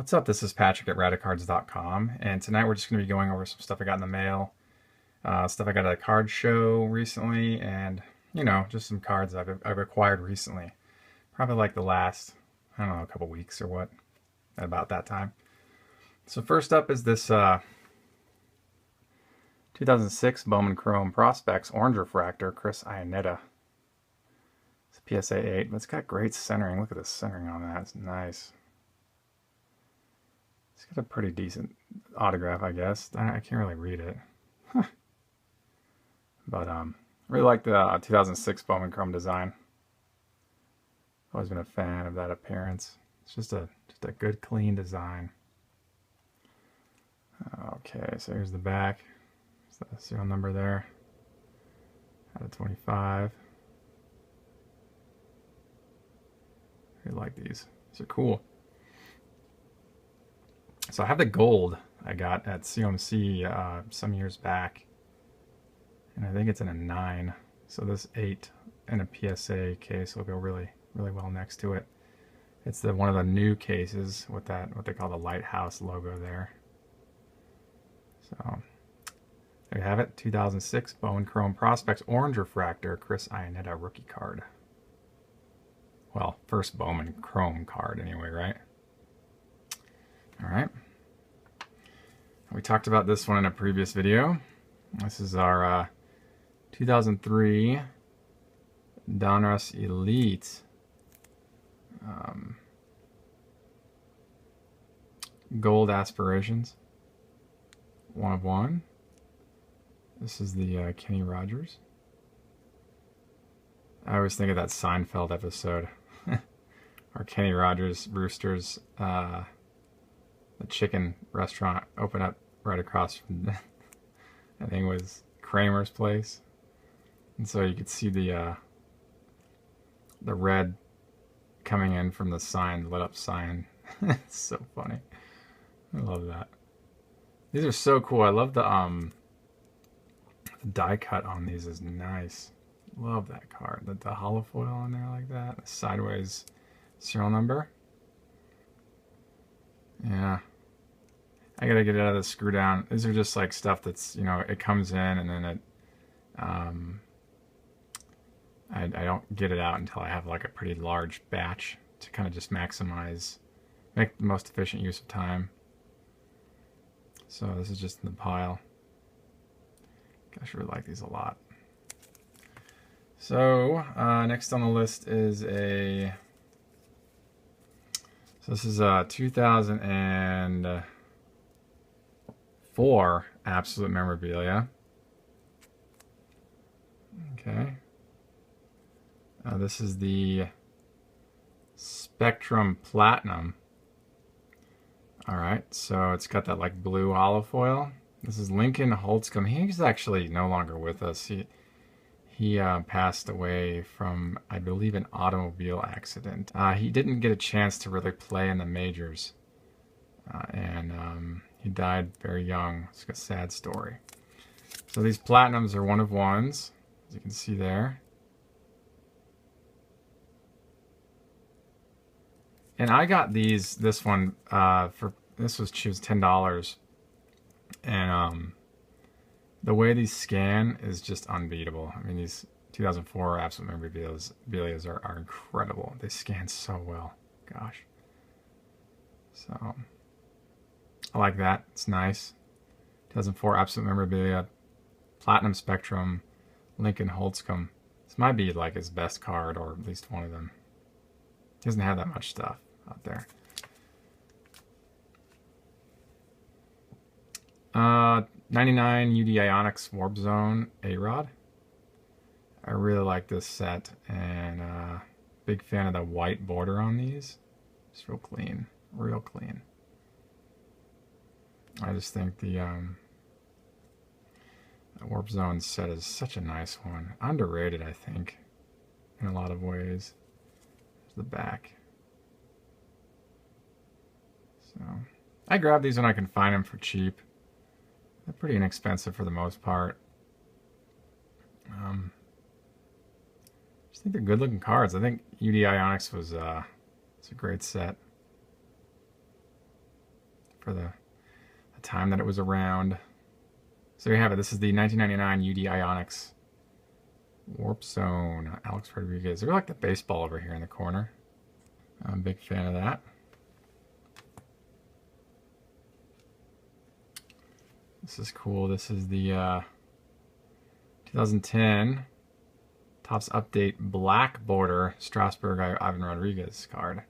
What's up? This is Patrick at Radicards.com, and tonight we're just going to be going over some stuff I got in the mail, stuff I got at a card show recently, and, just some cards I've acquired recently. Probably like the last, I don't know, a couple weeks or what, at about that time. So first up is this 2006 Bowman Chrome Prospects Orange Refractor, Chris Iannetta. It's a PSA 8, but it's got great centering. Look at the centering on that. It's nice. It's got a pretty decent autograph, I guess. I can't really read it. But really like the 2006 Bowman Chrome design. Always been a fan of that appearance. It's just a good, clean design. Okay, so here's the back. There's the serial number there. Out of 25. I really like these. These are cool. So I have the gold I got at COMC some years back, and I think it's in a 9. So this 8 in a PSA case will go really, really well next to it. It's one of the new cases with that, what they call the lighthouse logo there. So there you have it, 2006 Bowman Chrome Prospects Orange Refractor, Chris Iannetta rookie card. Well, first Bowman Chrome card anyway, right? All right. We talked about this one in a previous video. This is our 2003 Donruss Elite Gold Aspirations. 1 of 1. This is the Kenny Rogers. I always think of that Seinfeld episode. Or Kenny Rogers Roosters. The chicken restaurant opened up right across from, I think it was Cramer's place, and so you could see the red coming in from the sign, lit up sign. It's so funny. I love that. These are so cool. I love the die cut on these is nice. Love that card. The hollow foil on there like that. The sideways serial number. Yeah, I gotta get it out of the screw down. These are just like stuff that's, it comes in and then it, I don't get it out until I have like a pretty large batch to kind of just make the most efficient use of time. So this is just in the pile. Gosh, I really like these a lot. So next on the list is So this is 2004 Absolute Memorabilia. Okay. This is the Spectrum Platinum. Alright, so it's got that like blue hollow foil. This is Lincoln Holtzcomb. He's actually no longer with us. He passed away from, I believe, an automobile accident. He didn't get a chance to really play in the majors. And he died very young. It's a sad story. So these platinums are 1 of 1s, as you can see there. And I got this one, this was $10. And the way these scan is just unbeatable. I mean, these 2004 Absolute Memorabilias are incredible. They scan so well. Gosh. So, I like that. It's nice. 2004 Absolute Memorabilia, Platinum Spectrum, Lincoln Holtzcomb. This might be like his best card, or at least one of them. He doesn't have that much stuff out there. 99 UD Ionics Warp Zone A-Rod. I really like this set, and big fan of the white border on these. It's real clean, real clean. I just think the Warp Zone set is such a nice one. Underrated, I think, in a lot of ways. There's the back. So I grab these when I can find them for cheap. They're pretty inexpensive for the most part. I just think they're good looking cards. I think UD Ionics was it's a great set. for the time that it was around. So here you have it. This is the 1999 UD Ionics Warp Zone. Alex Rodriguez. I really like the baseball over here in the corner. I'm a big fan of that. This is cool. This is the 2010 Topps Update Black Border Strasburg Ivan Rodriguez card.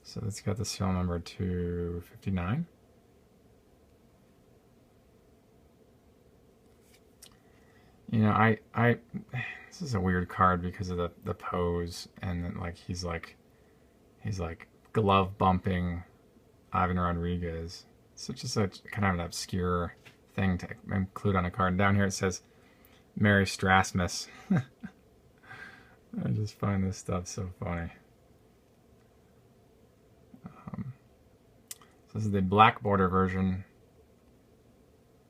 So it's got the serial number 259. You know, this is a weird card because of the pose, and then like he's like glove bumping Ivan Rodriguez. It's just a kind of an obscure thing to include on a card. And down here it says Mary Strasmus. I just find this stuff so funny. So this is the black border version.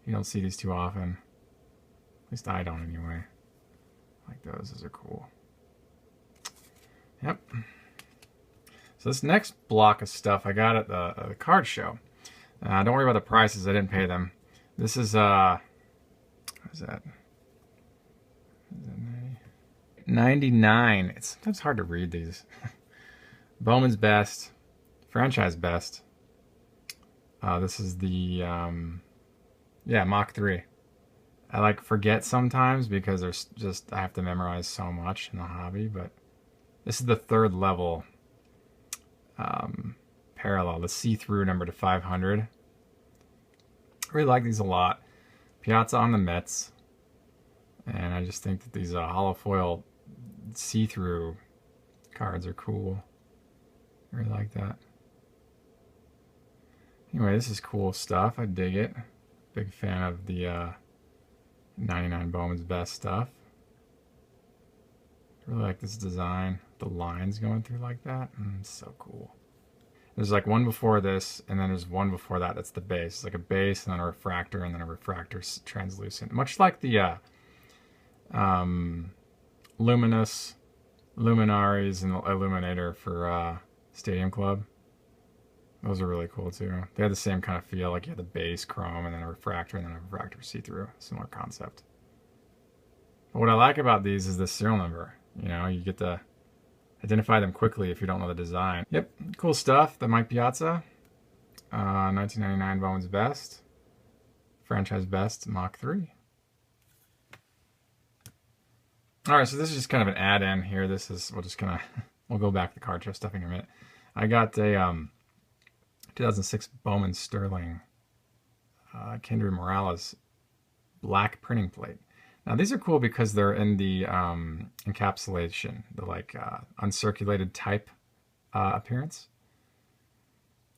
You don't see these too often. At least I don't anyway. I like those. Those are cool. Yep. So this next block of stuff I got at the card show. Don't worry about the prices. I didn't pay them. This is what is that? 99. It's sometimes hard to read these. Bowman's Best, franchise best. This is the Mach 3. I like forget sometimes because there's just I have to memorize so much in the hobby, but this is the third level parallel, the see-through number to 500. I really like these a lot. Piazza on the Mets, and I just think that these hollow foil see-through cards are cool. I really like that. Anyway, this is cool stuff. I dig it. Big fan of the 99 Bowman's Best stuff. I really like this design. The lines going through like that. It's so cool. There's like one before this, and then there's one before that. That's the base. It's like a base, and then a refractor, and then a refractor translucent. Much like the Luminous, Luminaries, and Illuminator for Stadium Club. Those are really cool too. They had the same kind of feel, like you had the base chrome, and then a refractor, and then a refractor see-through. Similar concept. But what I like about these is the serial number. You know, you get to identify them quickly if you don't know the design. Yep, cool stuff. The Mike Piazza, 1999 Bowman's Best, franchise best, Mach 3. All right, so this is just kind of an add-in here. This is, we'll go back to the card show stuff in a minute. I got a 2006 Bowman Sterling Kendry Morales black printing plate. Now these are cool because they're in the encapsulation, the like uncirculated type appearance.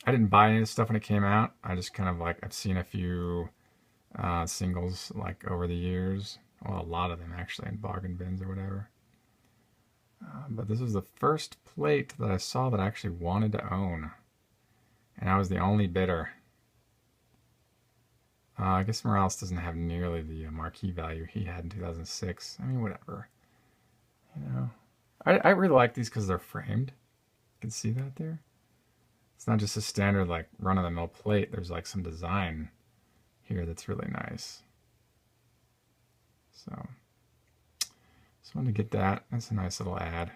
I didn't buy any of this stuff when it came out. I just kind of like, I've seen a few singles like over the years. Well, a lot of them actually in bargain bins or whatever. But this was the first plate that I saw that I actually wanted to own. And I was the only bidder. I guess Morales doesn't have nearly the marquee value he had in 2006. I mean, whatever. You know, I really like these because they're framed. You can see that there. It's not just a standard like run-of-the-mill plate. There's like some design here that's really nice. So, just wanted to get that. That's a nice little ad.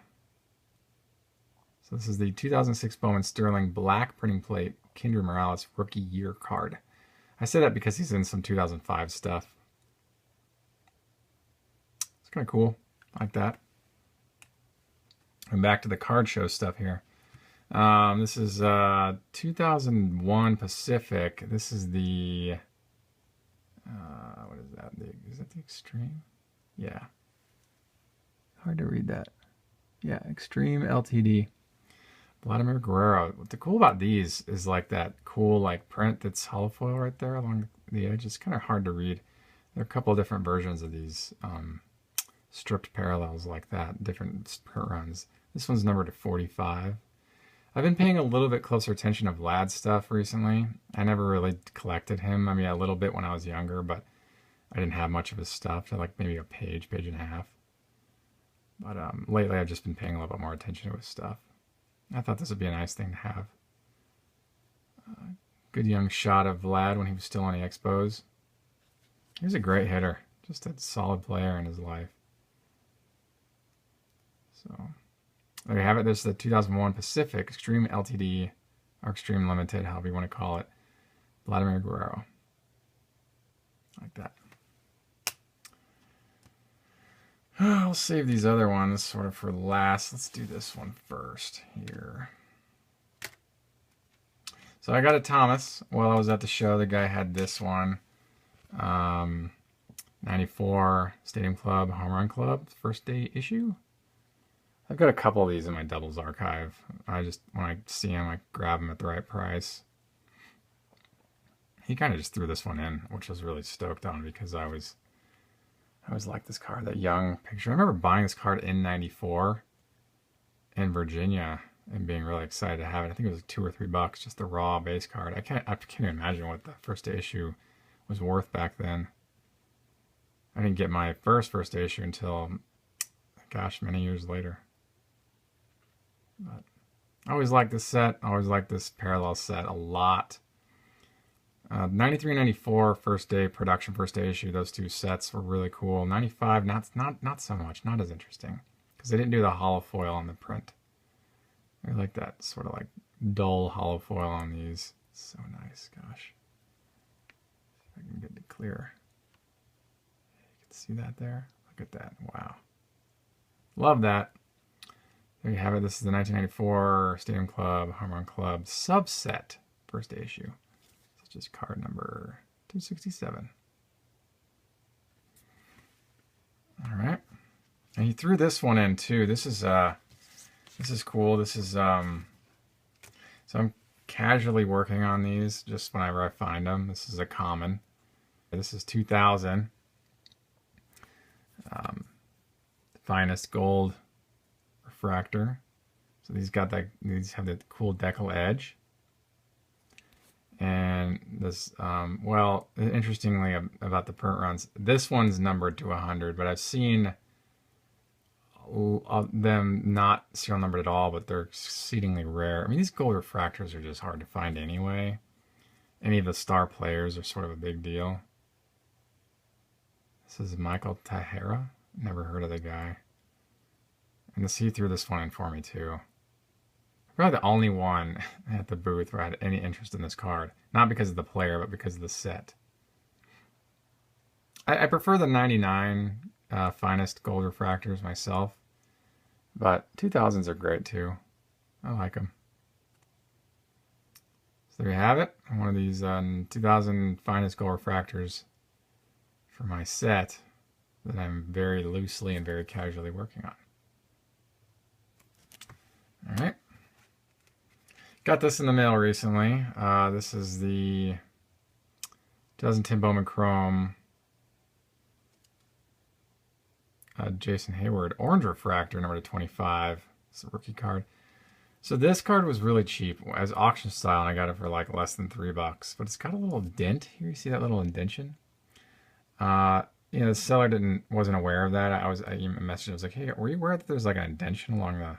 So this is the 2006 Bowman Sterling black printing plate Kendry Morales rookie year card. I say that because he's in some 2005 stuff. It's kind of cool. I like that. And back to the card show stuff here. This is 2001 Pacific. This is the... what is that? Is that the Extreme? Yeah. Hard to read that. Yeah, Extreme LTD. Vladimir Guerrero. What's cool about these is like that cool like print that's hollow foil right there along the edge. It's kind of hard to read. There are a couple of different versions of these stripped parallels like that, different print runs. This one's numbered to 45. I've been paying a little bit closer attention to Vlad's stuff recently. I never really collected him. I mean, a little bit when I was younger, but I didn't have much of his stuff. Like maybe a page and a half. But lately I've just been paying a little bit more attention to his stuff. I thought this would be a nice thing to have. Good young shot of Vlad when he was still on the Expos. He was a great hitter. Just a solid player in his life. So, there you have it. This is the 2001 Pacific Extreme LTD, or Extreme Limited, however you want to call it. Vladimir Guerrero. Like that. I'll save these other ones sort of for last. Let's do this one first here. So I got a Thomas while I was at the show. The guy had this one. 94 Stadium Club, Home Run Club, first day issue. I've got a couple of these in my doubles archive. I just, when I see them, I grab them at the right price. He kind of just threw this one in, which I was really stoked on because I always liked this card, that young picture. I remember buying this card in 94 in Virginia and being really excited to have it. I think it was like $2 or $3, just the raw base card. I can't even imagine what the first day issue was worth back then. I didn't get my first day issue until, gosh, many years later. But I always liked this set. I always liked this parallel set a lot. 93 and 94 first day production, first day issue. Those two sets were really cool. 95, not so much, not as interesting, because they didn't do the hollow foil on the print. I like that sort of like dull hollow foil on these. So nice, gosh. See if I can get it clear. You can see that there. Look at that. Wow. Love that. There you have it. This is the 1994 Stadium Club, Home Run Club subset first day issue. It's just card number 267. All right. And he threw this one in too. This is cool. This is so I'm casually working on these just whenever I find them. This is a common. This is 2000. Finest gold refractor. So these have the cool decal edge. And this, well, interestingly about the print runs, this one's numbered to 100, but I've seen them not serial numbered at all, but they're exceedingly rare. I mean, these gold refractors are just hard to find anyway. Any of the star players are sort of a big deal. This is Michael Tahara. Never heard of the guy. And he threw this one in for me too. Probably the only one at the booth where I had any interest in this card. Not because of the player, but because of the set. I prefer the 99 finest gold refractors myself. But 2000s are great too. I like them. So there you have it. One of these 2000 finest gold refractors for my set that I'm very loosely and very casually working on. All right. Got this in the mail recently. This is the 2010 Bowman Chrome Jason Hayward Orange Refractor number 25. It's a rookie card. So this card was really cheap as auction style, and I got it for like less than $3. But it's got a little dent here. You see that little indentation? You know, the seller wasn't aware of that. I messaged. I was like, "Hey, were you aware that there's like an indentation along the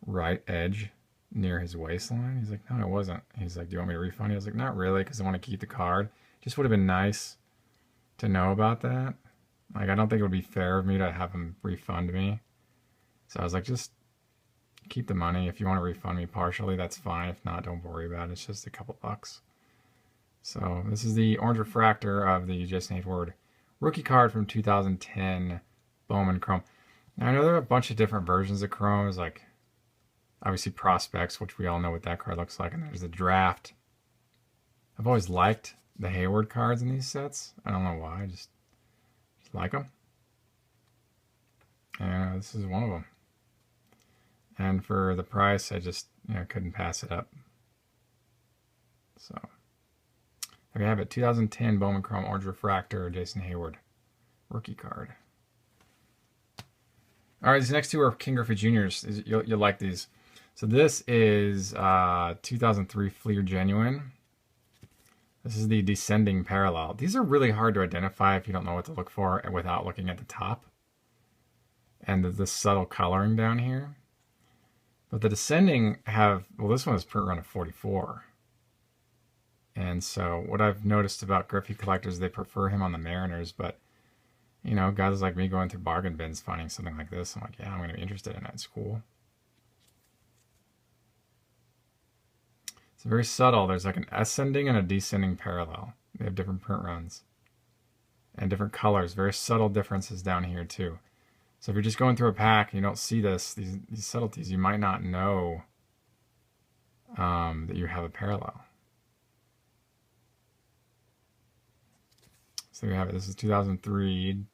right edge near his waistline?" He's like, "No, I wasn't." He's like, "Do you want me to refund you?" I was like, "Not really, because I want to keep the card. Just would have been nice to know about that. Like, I don't think it would be fair of me to have him refund me." So I was like, "Just keep the money. If you want to refund me partially, that's fine. If not, don't worry about it. It's just a couple bucks." So this is the Orange Refractor of the Jason Hayward rookie card from 2010 Bowman Chrome. Now, I know there are a bunch of different versions of Chrome. There's like, obviously, Prospects, which we all know what that card looks like. And there's the Draft. I've always liked the Hayward cards in these sets. I don't know why. I just like them. And this is one of them. And for the price, I just couldn't pass it up. So there you have it. 2010 Bowman Chrome Orange Refractor Jason Hayward rookie card. All right, these next two are King Griffey Juniors. You'll like these. So this is 2003 Fleer Genuine. This is the Descending Parallel. These are really hard to identify if you don't know what to look for without looking at the top and the subtle coloring down here. But the Descending have, well, this one is print run of 44. And so what I've noticed about Griffey collectors, they prefer him on the Mariners, but you know, guys like me going through bargain bins finding something like this, I'm like, yeah, I'm going to be interested in it. It's cool. It's very subtle. There's like an ascending and a descending parallel. They have different print runs and different colors. Very subtle differences down here too. So if you're just going through a pack and you don't see these subtleties, you might not know that you have a parallel. So we have it. This is 2003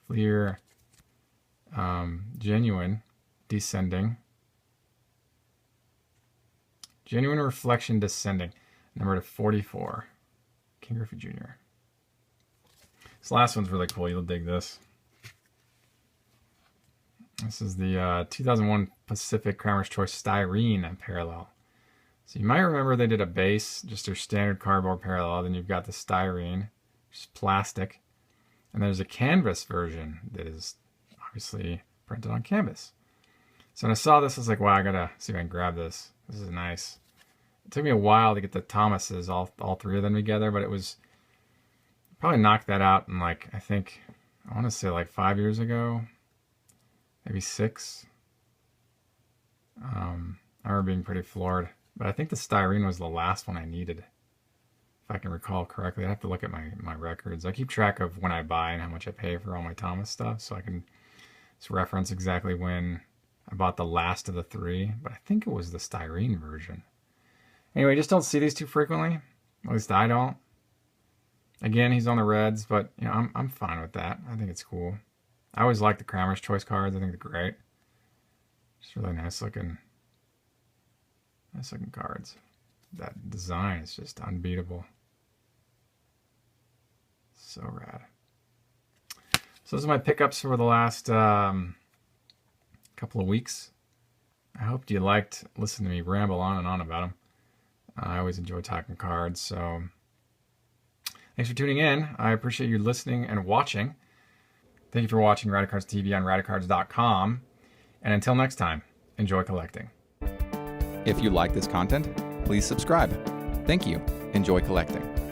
Fleer Genuine Descending. Genuine Reflection Descending. Number to 44. King Griffey Jr. This last one's really cool. You'll dig this. This is the 2001 Pacific Cramer's Choice Styrene parallel. So you might remember they did a base, just their standard cardboard parallel. Then you've got the styrene, which is plastic. And there's a canvas version that is obviously printed on canvas. So when I saw this, I was like, wow, I gotta see if I can grab this. This is nice. It took me a while to get the Thomases, all three of them together, but it was probably knocked that out in like, I want to say like 5 years ago, maybe 6. I remember being pretty floored, but I think the styrene was the last one I needed. If I can recall correctly, I have to look at my records. I keep track of when I buy and how much I pay for all my Thomas stuff, so I can just reference exactly when I bought the last of the 3, but I think it was the styrene version. Anyway, just don't see these too frequently. At least I don't. Again, he's on the Reds, but you know, I'm fine with that. I think it's cool. I always like the Cramer's Choice cards. I think they're great. Just really nice looking cards. That design is just unbeatable. So rad. So those are my pickups for the last couple of weeks. I hope you liked listening to me ramble on and on about them. I always enjoy talking cards, so thanks for tuning in. I appreciate you listening and watching. Thank you for watching Radicards TV on Radicards.com. And until next time, enjoy collecting. If you like this content, please subscribe. Thank you. Enjoy collecting.